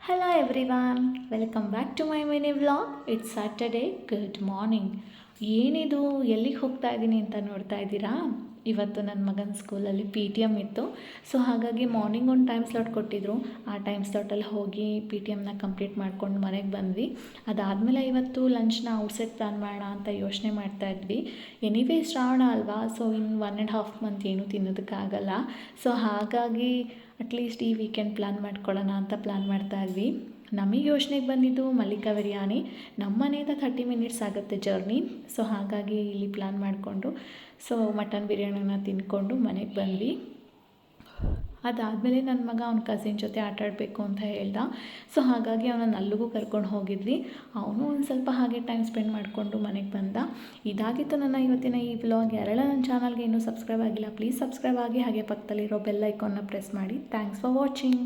Hello everyone, welcome back to my mini vlog. It's Saturday. Good morning. ಏನಿದು ಎಲ್ಲಿಗೆ ಹೋಗ್ತಾ ಇದ್ದೀನಿ ಅಂತ ನೋಡ್ತಾ ಇದ್ದೀರಾ? ಇವತ್ತು ನನ್ನ ಮಗನ ಸ್ಕೂಲಲ್ಲಿ PTM ಇತ್ತು. ಸೊ ಹಾಗಾಗಿ ಮಾರ್ನಿಂಗ್ ಒಂದು ಟೈಮ್ ಸ್ಲಾಟ್ ಕೊಟ್ಟಿದ್ದರು. ಆ ಟೈಮ್ ಸ್ಲಾಟಲ್ಲಿ ಹೋಗಿ PTMನ ಕಂಪ್ಲೀಟ್ ಮಾಡ್ಕೊಂಡು ಮನೆಗೆ ಬಂದ್ವಿ. ಅದಾದಮೇಲೆ ಇವತ್ತು ಲಂಚ್ನ ಔಟ್ಸೈಡ್ ಪ್ಲ್ಯಾನ್ ಮಾಡೋಣ ಅಂತ ಯೋಚನೆ ಮಾಡ್ತಾ ಇದ್ವಿ. ಎನಿವೇ ಶ್ರಾವಣ ಅಲ್ವಾ, ಸೊ ಇನ್ನು 1.5 ಮಂತ್ ಏನೂ ತಿನ್ನೋದಕ್ಕಾಗಲ್ಲ. ಸೊ ಹಾಗಾಗಿ ಅಟ್ಲೀಸ್ಟ್ ಈ ವೀಕೆಂಡ್ ಪ್ಲ್ಯಾನ್ ಮಾಡ್ಕೊಳ್ಳೋಣ ಅಂತ ಪ್ಲ್ಯಾನ್ ಮಾಡ್ತಾ ಇದ್ವಿ. ನಮಗೆ ಯೋಚನೆಗೆ ಬಂದಿದ್ದು ಮಲ್ಲಿಕಾ ಬಿರಿಯಾನಿ. ನಮ್ಮ ಮನೆಯಿಂದ 30 ಮಿನಿಟ್ಸ್ ಆಗುತ್ತೆ ಜರ್ನಿ. ಸೊ ಹಾಗಾಗಿ ಇಲ್ಲಿ ಪ್ಲ್ಯಾನ್ ಮಾಡಿಕೊಂಡು ಮಟನ್ ಬಿರಿಯಾನಿನ ತಿಂದ್ಕೊಂಡು ಮನೆಗೆ ಬಂದ್ವಿ. ಅದಾದಮೇಲೆ ನನ್ನ ಮಗ ಅವ್ನ ಕಸಿನ್ ಜೊತೆ ಆಟ ಆಡಬೇಕು ಅಂತ ಹೇಳ್ದ. ಸೊ ಹಾಗಾಗಿ ಅವನನ್ನು ಅಲ್ಲಿಗೂ ಕರ್ಕೊಂಡು ಹೋಗಿದ್ವಿ. ಅವನು ಒಂದು ಸ್ವಲ್ಪ ಹಾಗೆ ಟೈಮ್ ಸ್ಪೆಂಡ್ ಮಾಡಿಕೊಂಡು ಮನೆಗೆ ಬಂದ. ಇದಾಗಿತ್ತು ನನ್ನ ಇವತ್ತಿನ ಈ ವ್ಲಾಗ್. ಯಾರೆಲ್ಲ ನನ್ನ ಚಾನಲ್ಗೆ ಇನ್ನೂ ಸಬ್ಸ್ಕ್ರೈಬ್ ಆಗಿಲ್ಲ, ಪ್ಲೀಸ್ ಸಬ್ಸ್ಕ್ರೈಬ್ ಆಗಿ, ಹಾಗೆ ಪಕ್ಕದಲ್ಲಿರೋ ಬೆಲ್ ಐಕಾನ್ನ ಪ್ರೆಸ್ ಮಾಡಿ. Thanks for watching.